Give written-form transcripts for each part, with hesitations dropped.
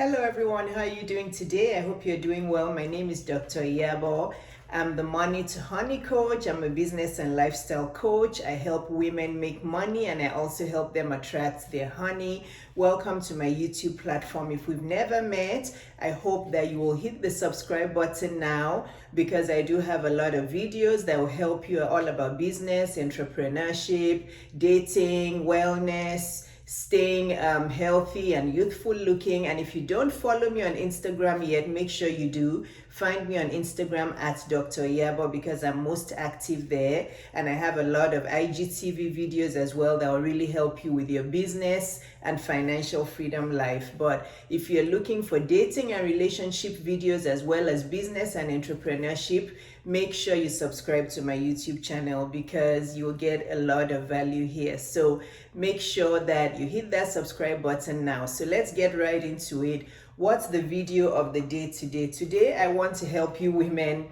Hello everyone, how are you doing today? I hope you're doing well. My name is Dr. Iyabo. I'm the Money to Honey coach. I'm a business and lifestyle coach. I help women make money and I also help them attract their honey. Welcome to my YouTube platform. If we've never met, I hope that you will hit the subscribe button now because I do have a lot of videos that will help you all about business, entrepreneurship, dating, wellness, staying healthy and youthful looking. And if you don't follow me on Instagram yet, make sure you do. Find me on Instagram at Dr. Iyabo because I'm most active there, and I have a lot of IGTV videos as well that will really help you with your business and financial freedom life. But if you're looking for dating and relationship videos as well as business and entrepreneurship, make sure you subscribe to my YouTube channel because you'll get a lot of value here. So make sure that you hit that subscribe button now. So let's get right into it. What's the video of the day today? Today, I want to help you women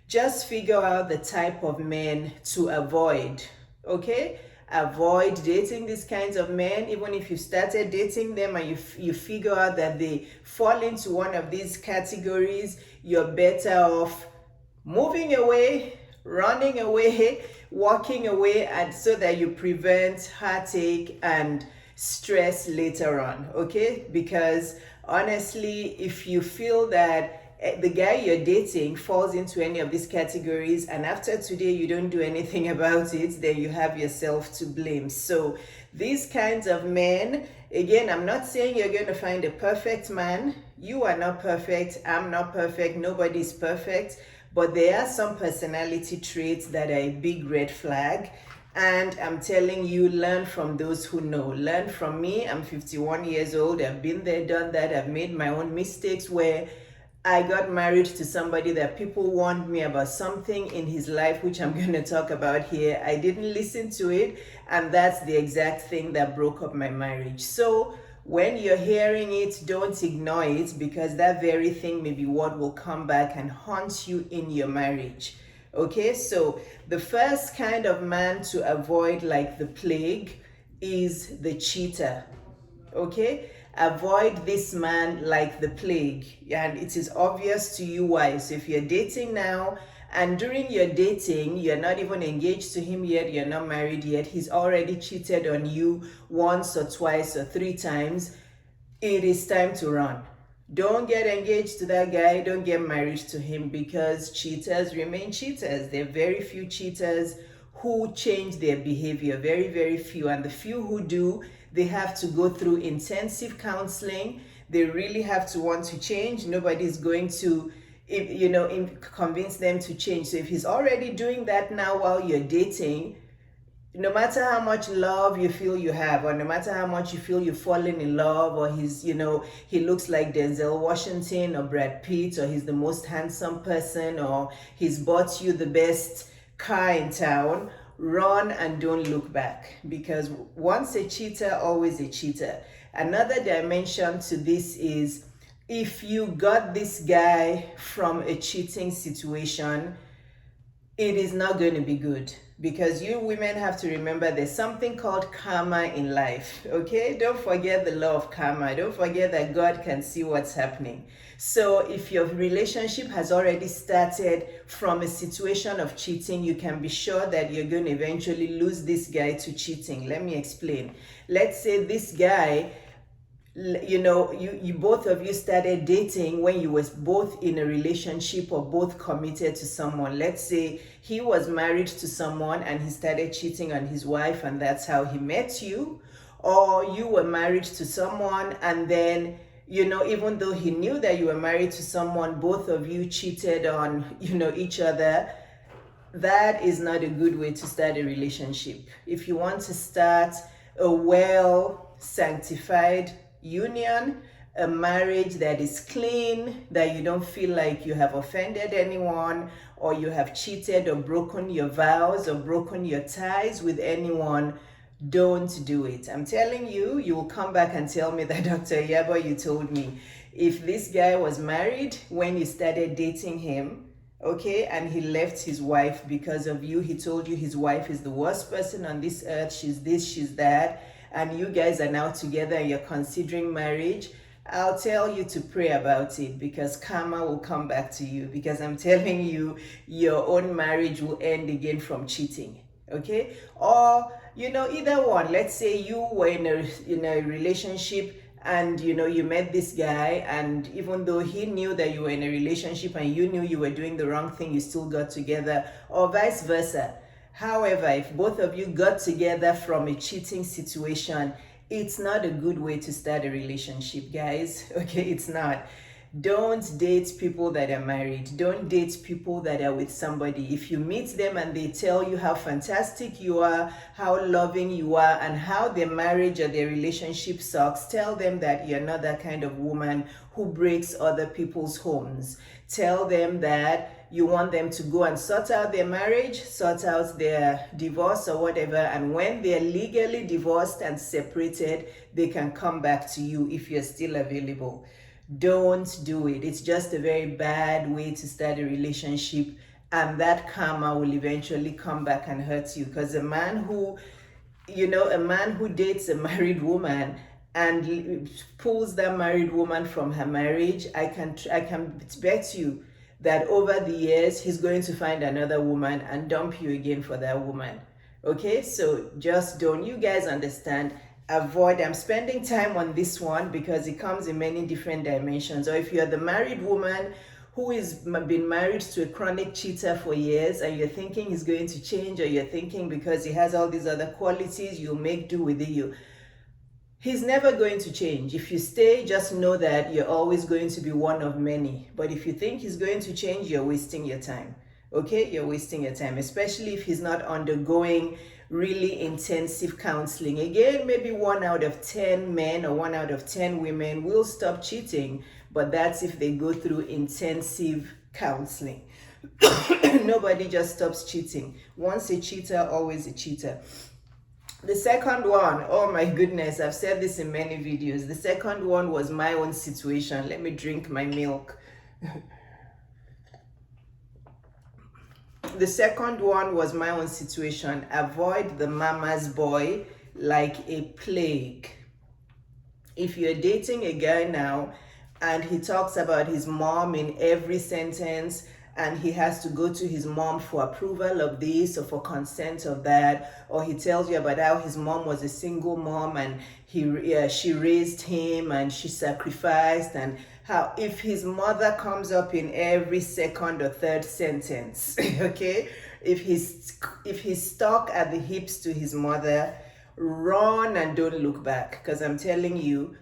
just figure out the type of men to avoid, okay? Avoid dating these kinds of men. Even if you started dating them and you figure out that they fall into one of these categories, you're better off moving away, running away, walking away, and so that you prevent heartache and stress later on, okay? Because honestly, if you feel that the guy you're dating falls into any of these categories and after today you don't do anything about it, then you have yourself to blame. So these kinds of men, again, I'm not saying you're going to find a perfect man. You are not perfect. I'm not perfect. Nobody's perfect. But there are some personality traits that are a big red flag. And I'm telling you, learn from those who know. Learn from me. I'm 51 years old. I've been there, done that. I've made my own mistakes where I got married to somebody that people warned me about something in his life, which I'm going to talk about here. I didn't listen to it. And that's the exact thing that broke up my marriage. So when you're hearing it, don't ignore it because that very thing may be what will come back and haunt you in your marriage. Okay, so the first kind of man to avoid like the plague is the cheater. Okay, avoid this man like the plague, and it is obvious to you why. So if you're dating now and during your dating you're not even engaged to him yet, you're not married yet, he's already cheated on you once or twice or 3 times, it is time to run. Don't get engaged to that guy. Don't get married to him because cheaters remain cheaters. There are very few cheaters who change their behavior, very, very few. And the few who do, they have to go through intensive counseling. They really have to want to change. Nobody's going to, convince them to change. So if he's already doing that now while you're dating, no matter how much love you feel you have, or no matter how much you feel you've fallen in love, or he looks like Denzel Washington or Brad Pitt, or he's the most handsome person, or he's bought you the best car in town, run and don't look back. Because once a cheater, always a cheater. Another dimension to this is if you got this guy from a cheating situation, it is not going to be good. Because you women have to remember there's something called karma in life, okay? Don't forget the law of karma. Don't forget that God can see what's happening. So if your relationship has already started from a situation of cheating, you can be sure that you're going to eventually lose this guy to cheating. Let me explain. Let's say this guy, you both of you started dating when you was both in a relationship or both committed to someone. Let's say he was married to someone and he started cheating on his wife and that's how he met you. Or you were married to someone and then, even though he knew that you were married to someone, both of you cheated on, each other. That is not a good way to start a relationship. If you want to start a well-sanctified union, a marriage that is clean, that you don't feel like you have offended anyone or you have cheated or broken your vows or broken your ties with anyone, don't do it. I'm telling you, you will come back and tell me that Dr. Iyabo, you told me. If this guy was married when you started dating him, okay, and he left his wife because of you, he told you his wife is the worst person on this earth, she's this, she's that, and you guys are now together and you're considering marriage, I'll tell you to pray about it, because karma will come back to you, because I'm telling you, your own marriage will end again from cheating. Okay? Or, either one. Let's say you were in a relationship, and you met this guy, and even though he knew that you were in a relationship and you knew you were doing the wrong thing, you still got together, or vice versa. However, if both of you got together from a cheating situation, it's not a good way to start a relationship, guys. Okay, it's not. Don't date people that are married. Don't date people that are with somebody. If you meet them and they tell you how fantastic you are, how loving you are, and how their marriage or their relationship sucks, tell them that you're not that kind of woman who breaks other people's homes. Tell them that you want them to go and sort out their marriage, sort out their divorce or whatever, and when they're legally divorced and separated, they can come back to you if you're still available. Don't do it. It's just a very bad way to start a relationship, and that karma will eventually come back and hurt you, because a man who dates a married woman and pulls that married woman from her marriage, I can bet you that over the years he's going to find another woman and dump you again for that woman. Okay, so just don't. You guys understand. Avoid. I'm spending time on this one because it comes in many different dimensions. Or if you're the married woman who has been married to a chronic cheater for years, and you're thinking he's going to change, or you're thinking because he has all these other qualities, you'll make do with you. He's never going to change. If you stay, just know that you're always going to be one of many. But if you think he's going to change, you're wasting your time. Okay? You're wasting your time, especially if he's not undergoing really intensive counseling. Again, maybe 1 out of 10 men or 1 out of 10 women will stop cheating, but that's if they go through intensive counseling. Nobody just stops cheating. Once a cheater, always a cheater. The second one, oh my goodness, I've said this in many videos. The second one was my own situation. Let me drink my milk. The second one was my own situation. Avoid the mama's boy like a plague. If you're dating a guy now and he talks about his mom in every sentence, and he has to go to his mom for approval of this or for consent of that, or he tells you about how his mom was a single mom and she raised him and she sacrificed, and how if his mother comes up in every second or third sentence, okay, if he's stuck at the hips to his mother, run and don't look back, because I'm telling you,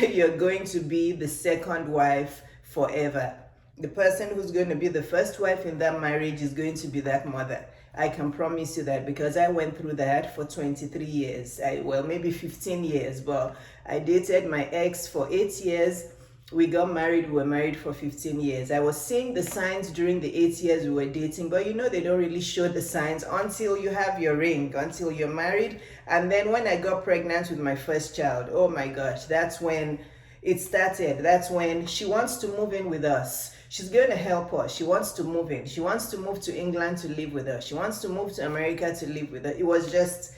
you're going to be the second wife forever. The person who's going to be the first wife in that marriage is going to be that mother. I can promise you that, because I went through that for 23 years. Maybe 15 years, but I dated my ex for 8 years. We got married, we were married for 15 years. I was seeing the signs during the 8 years we were dating, but they don't really show the signs until you have your ring, until you're married. And then when I got pregnant with my first child, oh my gosh, that's when it started. That's when she wants to move in with us. She's going to help us. She wants to move in. She wants to move to England to live with us. She wants to move to America to live with us. It was just,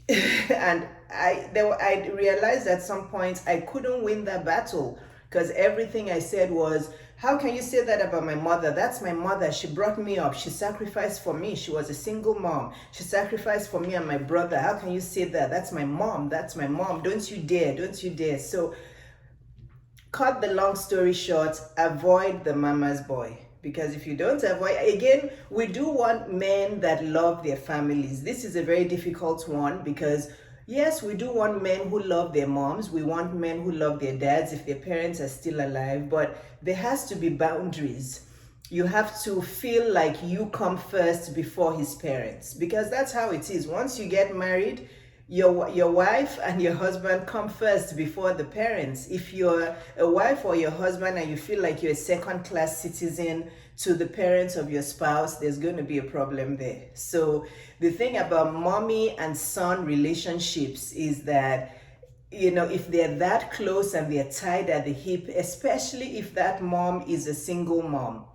and I realized at some point I couldn't win that battle, because everything I said was, how can you say that about my mother? That's my mother. She brought me up. She sacrificed for me. She was a single mom. She sacrificed for me and my brother. How can you say that? That's my mom. That's my mom. Don't you dare. Don't you dare. So cut the long story short, avoid the mama's boy. Because if you don't avoid, again, we do want men that love their families. This is a very difficult one, because yes, we do want men who love their moms. We want men who love their dads if their parents are still alive. But there has to be boundaries. You have to feel like you come first before his parents, because that's how it is. Once you get married, your wife and your husband come first before the parents. If you're a wife or your husband and you feel like you're a second-class citizen to the parents of your spouse, there's going to be a problem there. So the thing about mommy and son relationships is that, if they're that close and they're tied at the hip, especially if that mom is a single mom,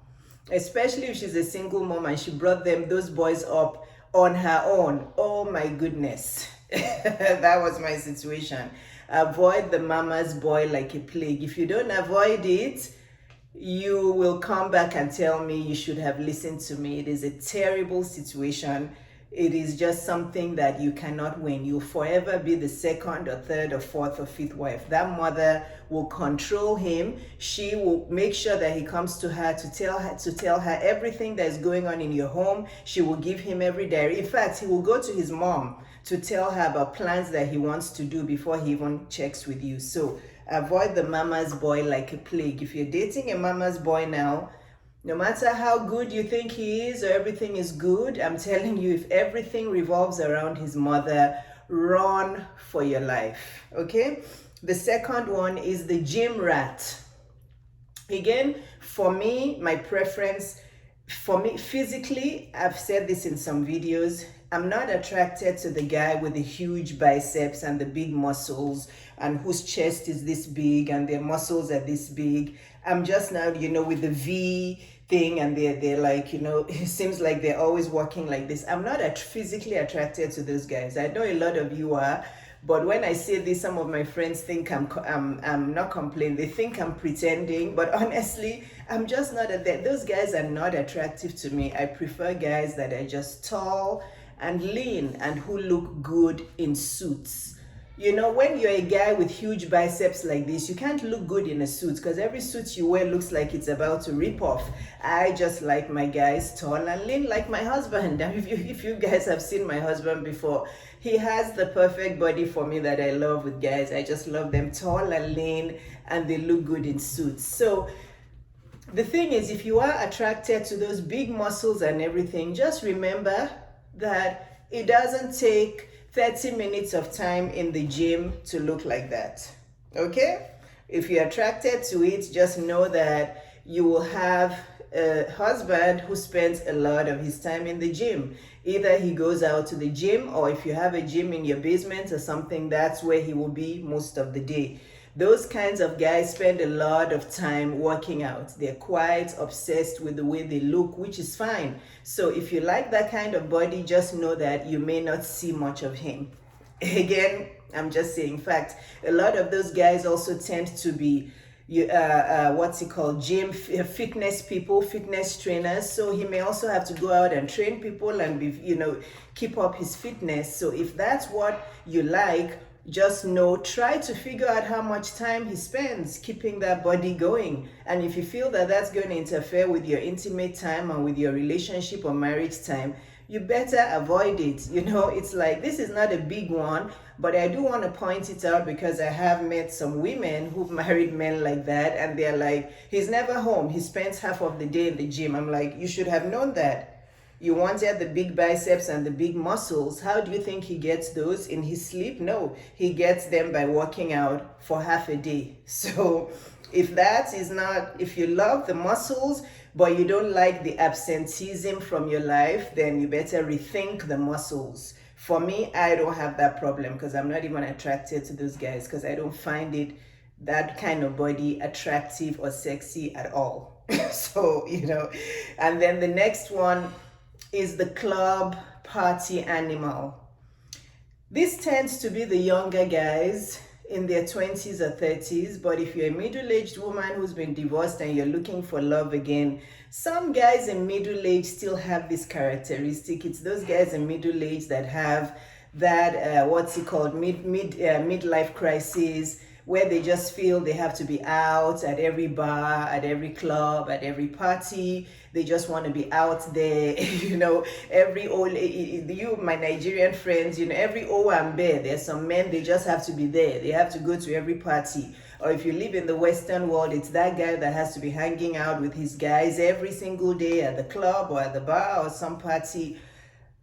especially if she's a single mom and she brought those boys up on her own, oh my goodness. That was my situation. Avoid the mama's boy like a plague. If you don't avoid it, you will come back and tell me you should have listened to me. It is a terrible situation. It is just something that you cannot win. You'll forever be the second or third or fourth or fifth wife. That mother will control him. She will make sure that he comes to her to tell her everything that is going on in your home. She will give him every diary. In fact, he will go to his mom to tell her about plans that he wants to do before he even checks with you. So avoid the mama's boy like a plague. If you're dating a mama's boy now, no matter how good you think he is or everything is good, I'm telling you, if everything revolves around his mother, run for your life, okay? The second one is the gym rat. Again, for me, my preference, for me physically, I've said this in some videos, I'm not attracted to the guy with the huge biceps and the big muscles and whose chest is this big and their muscles are this big. I'm just now, with the V thing and they're like, it seems like they're always walking like this. I'm not physically attracted to those guys. I know a lot of you are, but when I say this, some of my friends think I'm not complaining. They think I'm pretending, but honestly, I'm just not those guys are not attractive to me. I prefer guys that are just tall and lean and who look good in suits. When you're a guy with huge biceps like this, you can't look good in a suit because every suit you wear looks like it's about to rip off. I just like my guys tall and lean like my husband. If you guys have seen my husband before, he has the perfect body for me that I love with guys. I just love them tall and lean and they look good in suits. So the thing is, if you are attracted to those big muscles and everything, just remember that it doesn't take 30 minutes of time in the gym to look like that, okay? If you're attracted to it, just know that you will have a husband who spends a lot of his time in the gym. Either he goes out to the gym, or if you have a gym in your basement or something, that's where he will be most of the day. Those kinds of guys spend a lot of time working out. They're quite obsessed with the way they look, which is fine. So if you like that kind of body, just know that you may not see much of him. Again, I'm just saying, in fact, a lot of those guys also tend to be gym fitness people, fitness trainers. So he may also have to go out and train people and be, keep up his fitness. So if that's what you like, just know, try to figure out how much time he spends keeping that body going. And if you feel that that's going to interfere with your intimate time and with your relationship or marriage time, you better avoid it. It's like, this is not a big one, but I do want to point it out because I have met some women who've married men like that, and they're like, he's never home. He spends half of the day in the gym. I'm like, you should have known that. You wanted the big biceps and the big muscles. How do you think he gets those? In his sleep? No, he gets them by working out for half a day. So if you love the muscles, but you don't like the absenteeism from your life, then you better rethink the muscles. For me, I don't have that problem because I'm not even attracted to those guys because I don't find that kind of body attractive or sexy at all. So, and then the next one is the club party animal. This tends to be the younger guys in their 20s or 30s, but if you're a middle-aged woman who's been divorced and you're looking for love again, some guys in middle age still have this characteristic. It's those guys in middle age that have that midlife crisis, where they just feel they have to be out at every bar, at every club, at every party. They just want to be out there, my Nigerian friends, every Owambe, there's some men, they just have to be there. They have to go to every party. Or if you live in the Western world, it's that guy that has to be hanging out with his guys every single day at the club or at the bar or some party.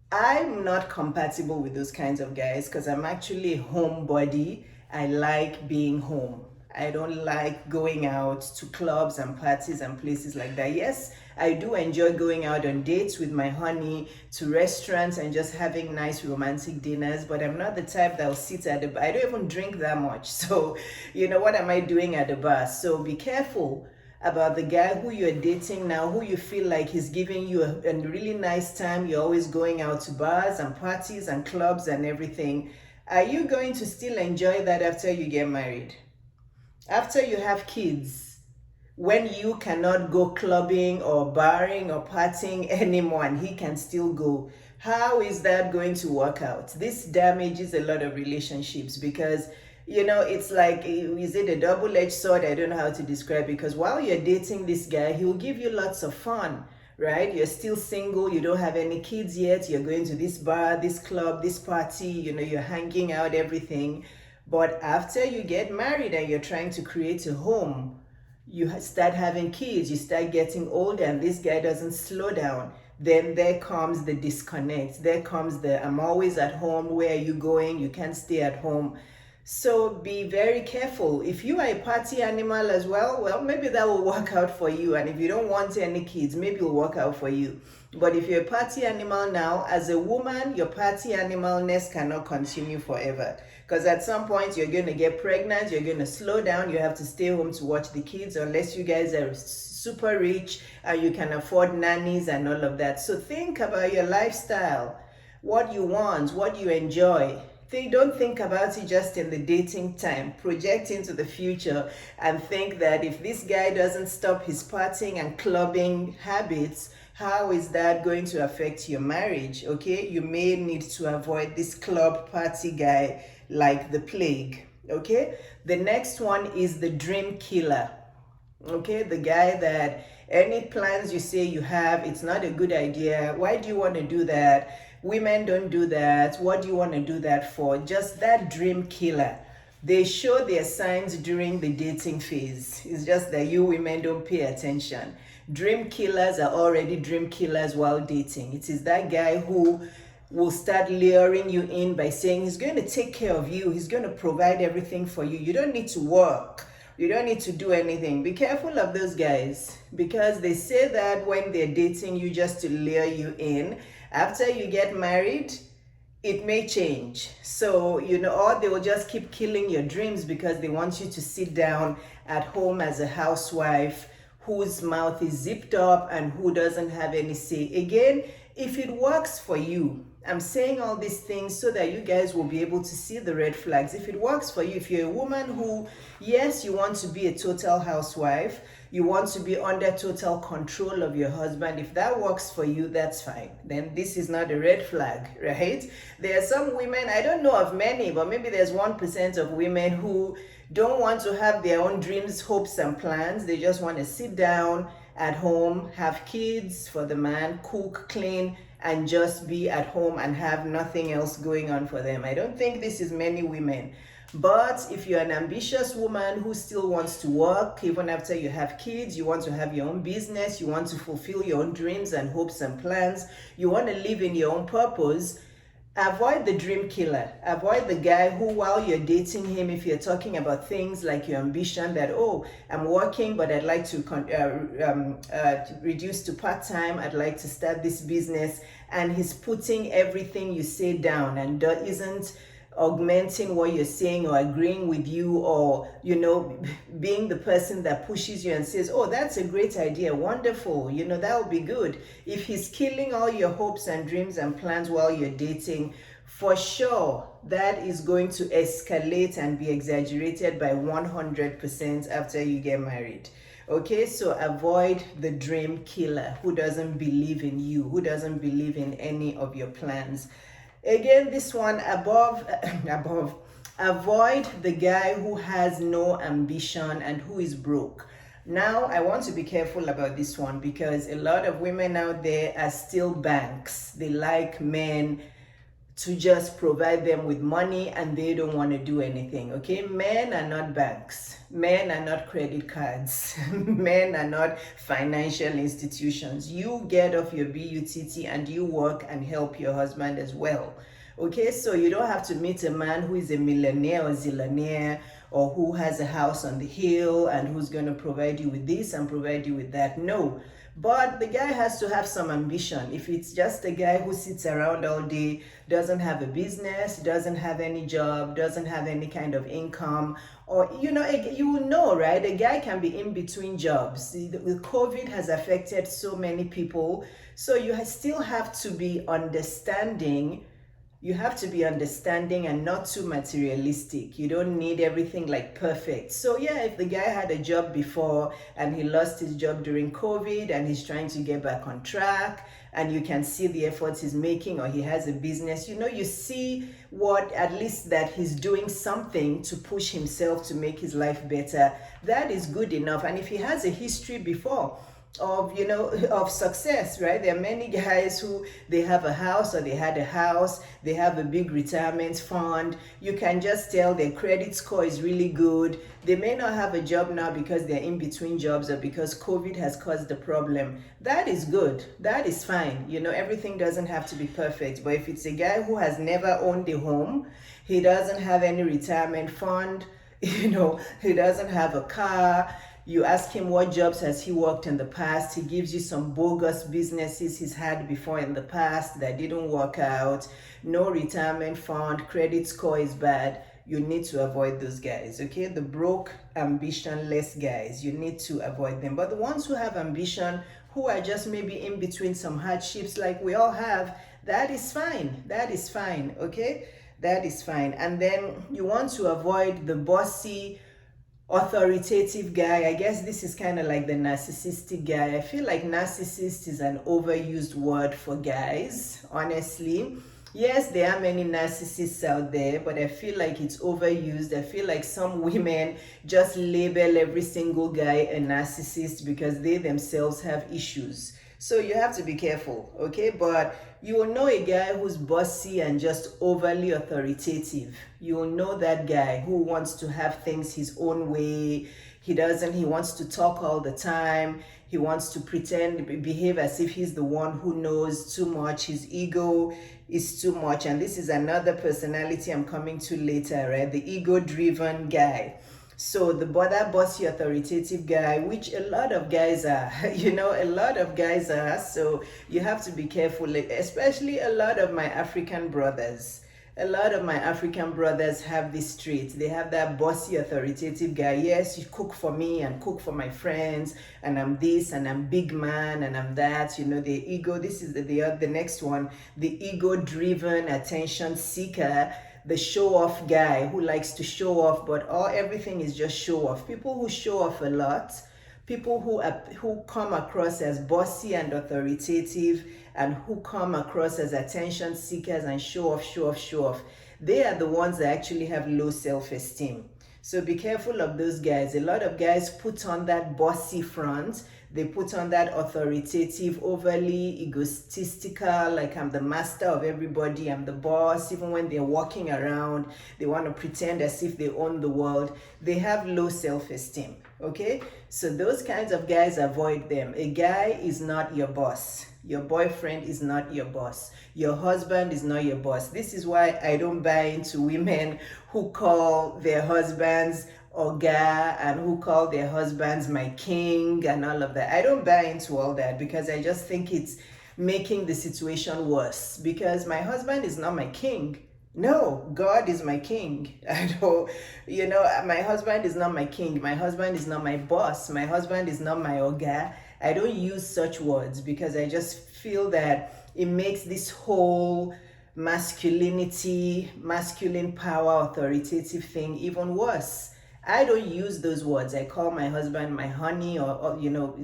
I'm not compatible with those kinds of guys because I'm actually a homebody. I like being home. I don't like going out to clubs and parties and places like that. Yes, I do enjoy going out on dates with my honey, to restaurants and just having nice romantic dinners, but I'm not the type that will sit at the bar. I don't even drink that much. So, what am I doing at the bar? So be careful about the guy who you're dating now, who you feel like he's giving you a really nice time. You're always going out to bars and parties and clubs and everything. Are you going to still enjoy that after you get married? After you have kids, when you cannot go clubbing or barring or partying anymore and he can still go, how is that going to work out? This damages a lot of relationships because it's like, is it a double-edged sword? I don't know how to describe it, because while you're dating this guy, he'll give you lots of fun, right? You're still single, you don't have any kids yet, you're going to this bar, this club, this party, you're hanging out, everything. But after you get married and you're trying to create a home, you start having kids, you start getting older, and this guy doesn't slow down. Then there comes the disconnect. There comes the, I'm always at home. Where are you going? You can't stay at home. So be very careful. If you are a party animal as well, maybe that will work out for you. And if you don't want any kids, maybe it will work out for you. But if you're a party animal now, as a woman, your party animalness cannot continue forever. Because at some point, you're going to get pregnant, you're going to slow down, you have to stay home to watch the kids, unless you guys are super rich and you can afford nannies and all of that. So think about your lifestyle, what you want, what you enjoy. Don't think about it just in the dating time. Project into the future and think that if this guy doesn't stop his partying and clubbing habits, how is that going to affect your marriage? Okay, you may need to avoid this club party guy like the plague. Okay, the next one is the dream killer. Okay, the guy that any plans you say you have, it's not a good idea. Why do you want to do that? Women don't do that. What do you want to do that for? Just that dream killer. They show their signs during the dating phase. It's just that you women don't pay attention. Dream killers are already dream killers while dating. It is that guy who will start luring you in by saying he's going to take care of you. He's going to provide everything for you. You don't need to work. You don't need to do anything. Be careful of those guys, because they say that when they're dating you just to lure you in. After you get married, it may change. So, or they will just keep killing your dreams because they want you to sit down at home as a housewife whose mouth is zipped up and who doesn't have any say. Again, if it works for you, I'm saying all these things so that you guys will be able to see the red flags. If it works for you, if you're a woman who, yes, you want to be a total housewife, you want to be under total control of your husband, if that works for you, that's fine. Then this is not a red flag, right? There are some women, I don't know of many, but maybe there's 1% of women who don't want to have their own dreams, hopes, and plans. They just want to sit down at home, have kids for the man, cook, clean, and just be at home and have nothing else going on for them. I don't think this is many women. But if you're an ambitious woman who still wants to work, even after you have kids, you want to have your own business, you want to fulfill your own dreams and hopes and plans, you want to live in your own purpose, avoid the dream killer. Avoid the guy who, while you're dating him, if you're talking about things like your ambition that, oh, I'm working, but I'd like to reduce to part-time, I'd like to start this business, and he's putting everything you say down and isn't augmenting what you're saying or agreeing with you, or being the person that pushes you and says, oh, that's a great idea, wonderful, that would be good. If he's killing all your hopes and dreams and plans while you're dating, for sure that is going to escalate and be exaggerated by 100% after you get married. Okay, so avoid the dream killer who doesn't believe in you, who doesn't believe in any of your plans. Again, this one avoid the guy who has no ambition and who is broke. Now, I want to be careful about this one because a lot of women out there are still banks. They like men to just provide them with money and they don't want to do anything. Okay, men are not banks. Men are not credit cards. Men are not financial institutions. You get off your BUTT and you work and help your husband as well. Okay, so you don't have to meet a man who is a millionaire or zillionaire or who has a house on the hill and who's going to provide you with this and provide you with that. No. But the guy has to have some ambition. If it's just a guy who sits around all day, doesn't have a business, doesn't have any job, doesn't have any kind of income, or, you know, right? A guy can be in between jobs. The COVID has affected so many people. So you still have to be understanding, you have to be understanding and not too materialistic. You don't need everything like perfect. So yeah, if the guy had a job before and he lost his job during COVID and he's trying to get back on track, and you can see the efforts he's making, or he has a business, you see what, at least that he's doing something to push himself to make his life better, that is good enough. And if he has a history before of success, right? There are many guys who, they have a house, or they had a house, they have a big retirement fund. You can just tell their credit score is really good. They may not have a job now because they're in between jobs, or because COVID has caused the problem. That is good. That is fine. Everything doesn't have to be perfect. But if it's a guy who has never owned a home, he doesn't have any retirement fund, he doesn't have a car, you ask him what jobs has he worked in the past, he gives you some bogus businesses he's had before in the past that didn't work out, no retirement fund, credit score is bad, you need to avoid those guys, okay? The broke, ambitionless guys, you need to avoid them. But the ones who have ambition, who are just maybe in between some hardships like we all have, that is fine. That is fine, okay? That is fine. And then you want to avoid the bossy, authoritative guy. I guess this is kind of like the narcissistic guy. I feel like narcissist is an overused word for guys, honestly. Yes, there are many narcissists out there, but I feel like it's overused. I feel like some women just label every single guy a narcissist because they themselves have issues. So you have to be careful, okay? But you will know a guy who's bossy and just overly authoritative. You will know that guy who wants to have things his own way. He wants to talk all the time. He wants to behave as if he's the one who knows too much. His ego is too much. And this is another personality I'm coming to later, right? The ego-driven guy. So that bossy, authoritative guy, which a lot of guys are, a lot of guys are. So you have to be careful, especially a lot of my African brothers. A lot of my African brothers have this trait. They have that bossy, authoritative guy. Yes, you cook for me and cook for my friends, and I'm this, and I'm big man, and I'm that. The ego, this is the next one, the ego-driven attention seeker, the show-off guy who likes to show off, but everything is just show-off. People who show off a lot, people who come across as bossy and authoritative, and who come across as attention seekers and show off, they are the ones that actually have low self-esteem. So be careful of those guys. A lot of guys put on that bossy front. They put on that authoritative, overly egotistical, like I'm the master of everybody, I'm the boss. Even when they're walking around, they want to pretend as if they own the world. They have low self-esteem, okay? So those kinds of guys, avoid them. A guy is not your boss. Your boyfriend is not your boss. Your husband is not your boss. This is why I don't buy into women who call their husbands Oga and who call their husbands my king and all of that. I don't buy into all that because I just think it's making the situation worse, because my husband is not my king. No, God is my king. My husband is not my king. My husband is not my boss. My husband is not my Oga. I don't use such words because I just feel that it makes this whole masculinity, masculine power, authoritative thing even worse. I don't use those words. I call my husband my honey or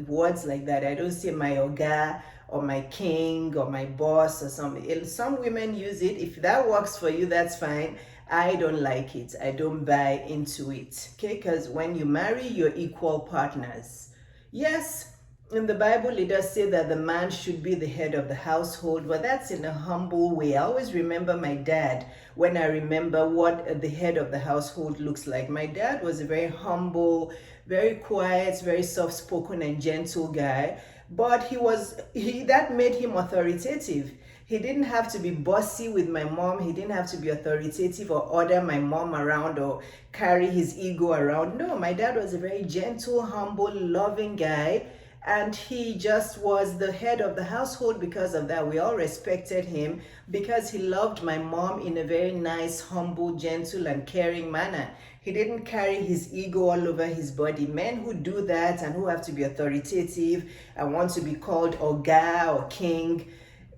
words like that. I don't say my Oga or my king or my boss or something. Some women use it. If that works for you, that's fine. I don't like it. I don't buy into it. Okay? Because when you marry, you're equal partners. Yes, in the Bible, it does say that the man should be the head of the household, but that's in a humble way. I always remember my dad when I remember what the head of the household looks like. My dad was a very humble, very quiet, very soft-spoken and gentle guy, but that made him authoritative. He didn't have to be bossy with my mom. He didn't have to be authoritative or order my mom around or carry his ego around. No, my dad was a very gentle, humble, loving guy. And he just was the head of the household because of that. We all respected him because he loved my mom in a very nice, humble, gentle, and caring manner. He didn't carry his ego all over his body. Men who do that and who have to be authoritative and want to be called Oga or King,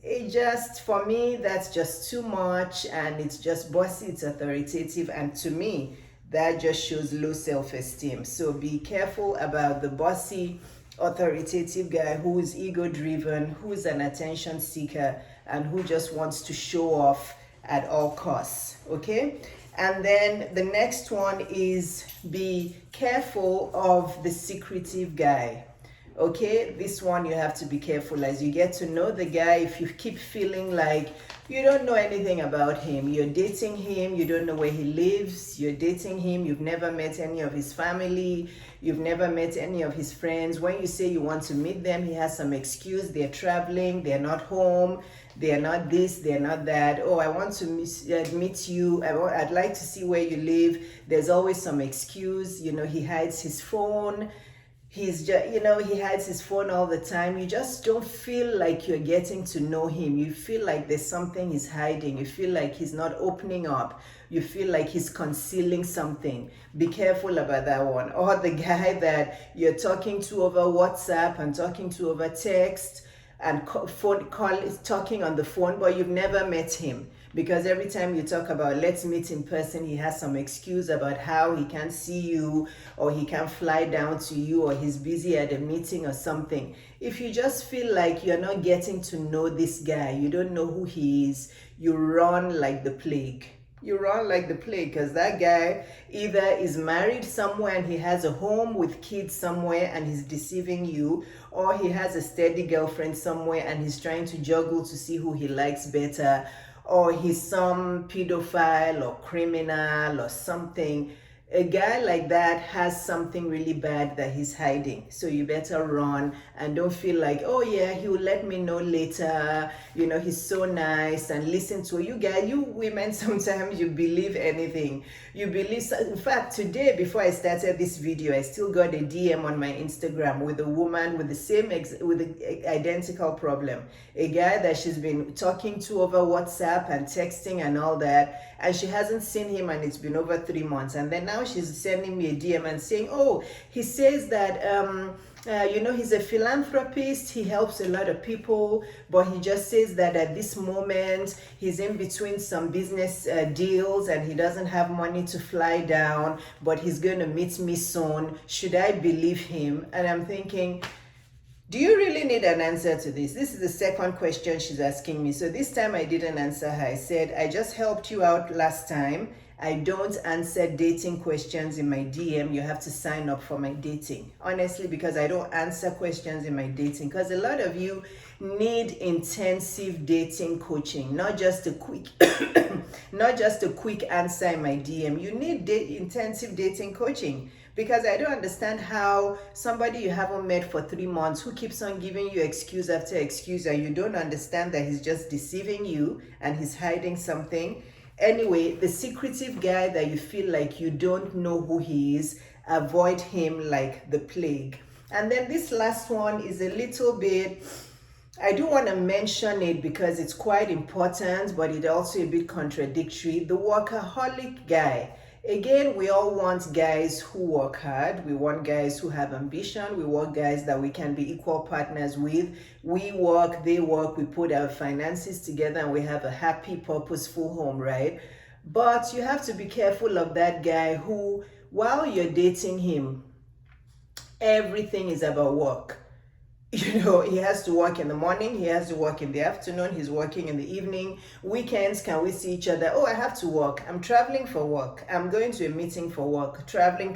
it just, for me, that's just too much, and it's just bossy, it's authoritative, and to me, that just shows low self-esteem. So be careful about the bossy, authoritative guy who is ego-driven, who is an attention seeker, and who just wants to show off at all costs, okay? And then the next one is be careful of the secretive guy. Okay, this one you have to be careful as you get to know the guy. If you keep feeling like you don't know anything about him, you're dating him, you don't know where he lives, you're dating him, you've never met any of his family, you've never met any of his friends. When you say you want to meet them, he has some excuse. They're traveling, they're not home, they're not this, they're not that. Oh, I want to meet you, I'd like to see where you live. There's always some excuse. You know, he hides his phone. He's just, he hides his phone all the time. You just don't feel like you're getting to know him. You feel like there's something he's hiding. You feel like he's not opening up. You feel like he's concealing something. Be careful about that one. Or the guy that you're talking to over WhatsApp and talking to over text and talking on the phone, but you've never met him. Because every time you talk about let's meet in person, he has some excuse about how he can't see you, or he can't fly down to you, or he's busy at a meeting or something. If you just feel like you're not getting to know this guy, you don't know who he is, you run like the plague. You run like the plague, because that guy either is married somewhere and he has a home with kids somewhere and he's deceiving you, or he has a steady girlfriend somewhere and he's trying to juggle to see who he likes better, or he's some pedophile or criminal or something. A guy like that has something really bad that he's hiding. So you better run and don't feel like, oh yeah, he will let me know later. He's so nice, and listen to you guys. You women, sometimes you believe anything. You believe, in fact, today before I started this video, I still got a DM on my Instagram with a woman with the identical problem. A guy that she's been talking to over WhatsApp and texting and all that, and she hasn't seen him, and it's been over 3 months. And then now she's sending me a DM and saying, oh, he says that he's a philanthropist, he helps a lot of people, but he just says that at this moment he's in between some business deals and he doesn't have money to fly down, but he's going to meet me soon. Should I believe him? And I'm thinking, do you really need an answer to this? This is the second question she's asking me. So this time I didn't answer her. I said, I just helped you out last time. I don't answer dating questions in my DM. You have to sign up for my dating. Honestly, because I don't answer questions in my dating. Because a lot of you need intensive dating coaching, not just a quick not just a quick answer in my DM. You need intensive dating coaching. Because I don't understand how somebody you haven't met for 3 months, who keeps on giving you excuse after excuse, and you don't understand that he's just deceiving you and he's hiding something. Anyway, the secretive guy that you feel like you don't know who he is, avoid him like the plague. And then this last one is a little bit, I do want to mention it because it's quite important, but it's also a bit contradictory. The workaholic guy. Again, we all want guys who work hard. We want guys who have ambition. We want guys that we can be equal partners with. We work, they work, we put our finances together, and we have a happy, purposeful home, right? But you have to be careful of that guy who, while you're dating him, everything is about work. He has to work in the morning, he has to work in the afternoon, he's working in the evening. Weekends, can we see each other? Oh, I have to work. I'm traveling for work. I'm going to a meeting for work. Traveling.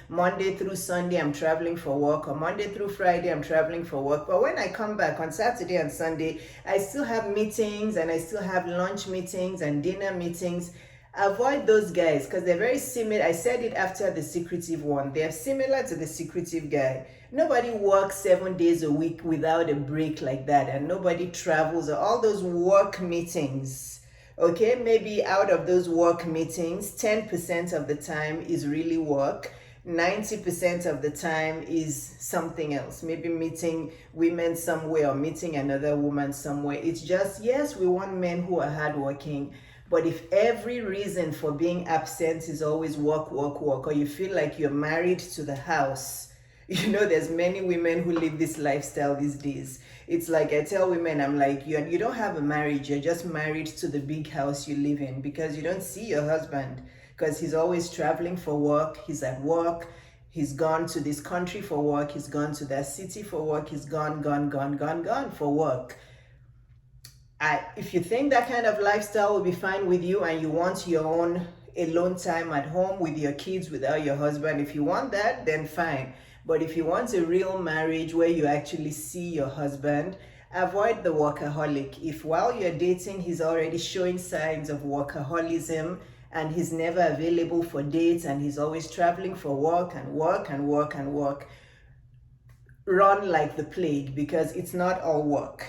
Monday through Sunday, I'm traveling for work. Or Monday through Friday, I'm traveling for work. But when I come back on Saturday and Sunday, I still have meetings, and I still have lunch meetings and dinner meetings. Avoid those guys, because they're very similar. I said it after the secretive one. They're similar to the secretive guy. Nobody works 7 days a week without a break like that, and nobody travels. All those work meetings, okay? Maybe out of those work meetings, 10% of the time is really work. 90% of the time is something else. Maybe meeting women somewhere or meeting another woman somewhere. It's just, yes, we want men who are hardworking. But if every reason for being absent is always work, or you feel like you're married to the house, You know, there's many women who live this lifestyle these days. It's like I tell women, I'm like, you don't have a marriage, you're just married to the big house you live in, because you don't see your husband, because he's always traveling for work, he's at work, he's gone to this country for work, he's gone to that city for work, he's gone for work. If you think that kind of lifestyle will be fine with you and you want your own alone time at home with your kids without your husband, if you want that, then fine. But if you want a real marriage where you actually see your husband, avoid the workaholic. If while you're dating, he's already showing signs of workaholism and he's never available for dates and he's always traveling for work and work and work and work, run like the plague, because it's not all work.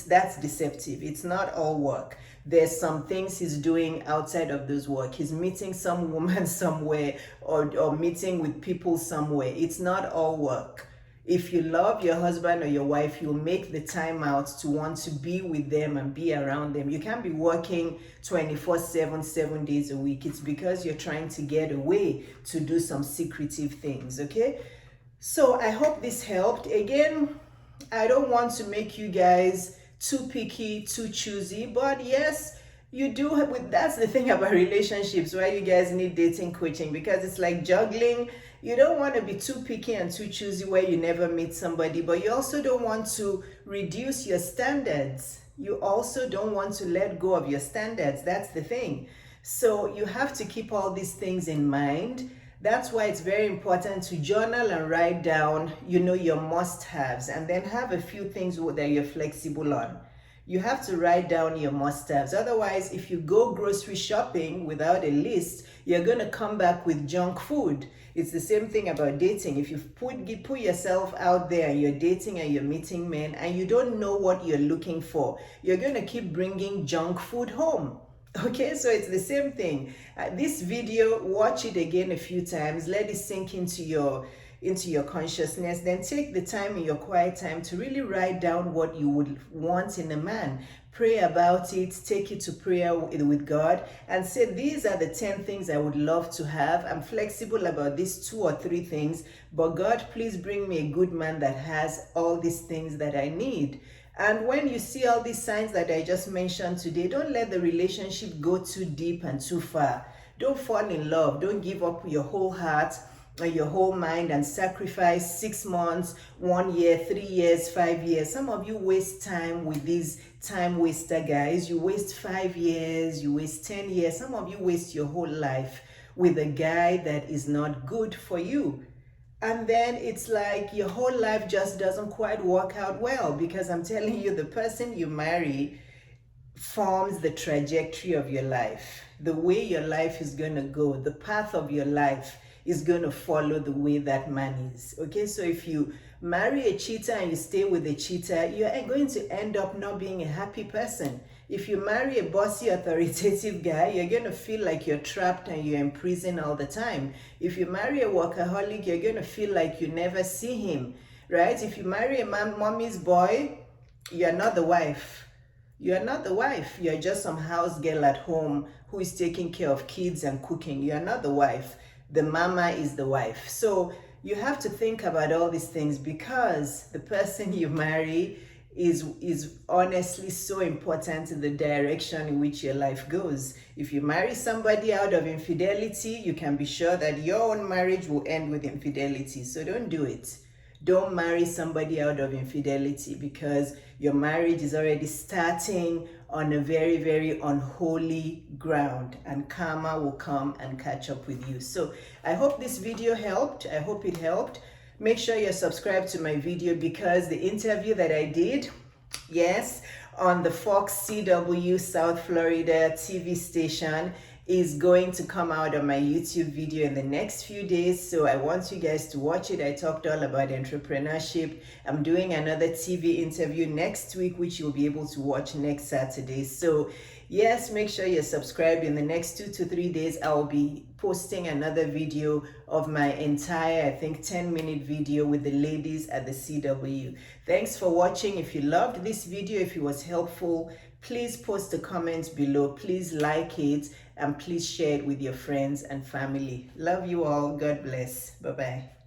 That's deceptive. It's not all work. There's some things he's doing outside of those work. He's meeting some woman somewhere, or meeting with people somewhere. It's not all work. If you love your husband or your wife, you'll make the time out to want to be with them and be around them. You can't be working 24/7, 7 days a week. It's because you're trying to get away to do some secretive things, okay? So I hope this helped. Again, I don't want to make you guys too picky, too choosy, but yes, you do. That's the thing about relationships, why you guys need dating coaching, because it's like juggling. You don't want to be too picky and too choosy where you never meet somebody, but you also don't want to reduce your standards. You also don't want to let go of your standards. That's the thing. So you have to keep all these things in mind. That's why it's very important to journal and write down, your must-haves, and then have a few things that you're flexible on. You have to write down your must-haves. Otherwise, if you go grocery shopping without a list, you're going to come back with junk food. It's the same thing about dating. If you put yourself out there and you're dating and you're meeting men and you don't know what you're looking for, you're going to keep bringing junk food home. Okay, so it's the same thing. This video, watch it again a few times, let it sink into your consciousness, then take the time in your quiet time to really write down what you would want in a man. Pray about it, take it to prayer with God, and say, these are the 10 things I would love to have. I'm flexible about these 2 or 3 things, but God, please bring me a good man that has all these things that I need. And when you see all these signs that I just mentioned today, don't let the relationship go too deep and too far. Don't fall in love. Don't give up your whole heart or your whole mind and sacrifice 6 months, 1 year, 3 years, 5 years. Some of you waste time with these time waster guys. You waste 5 years, you waste 10 years. Some of you waste your whole life with a guy that is not good for you. And then it's like your whole life just doesn't quite work out well, because I'm telling you, the person you marry forms the trajectory of your life. The way your life is going to go, the path of your life is going to follow the way that man is. Okay, so if you marry a cheater and you stay with a cheater, you're going to end up not being a happy person. If you marry a bossy, authoritative guy, you're going to feel like you're trapped and you're in prison all the time. If you marry a workaholic, you're going to feel like you never see him, right? If you marry a mommy's boy, you're not the wife. You're not the wife. You're just some house girl at home who is taking care of kids and cooking. You're not the wife. The mama is the wife. So you have to think about all these things, because the person you marry is honestly so important in the direction in which your life goes. If you marry somebody out of infidelity, you can be sure that your own marriage will end with infidelity. So don't do it. Don't marry somebody out of infidelity, because your marriage is already starting on a very, very unholy ground, and karma will come and catch up with you. So I hope this video helped. I hope it helped. Make sure you're subscribed to my video, because the interview that I did, yes, on the Fox CW South Florida TV station, is going to come out on my YouTube video in the next few days. So I want you guys to watch it. I talked all about entrepreneurship. I'm doing another TV interview next week, which you'll be able to watch next Saturday. So yes, make sure you're subscribed. In the next 2 to 3 days, I'll be posting another video of my entire, I think, 10-minute video with the ladies at the CW. Thanks for watching. If you loved this video, if it was helpful, please post a comment below. Please like it, and please share it with your friends and family. Love you all. God bless. Bye-bye.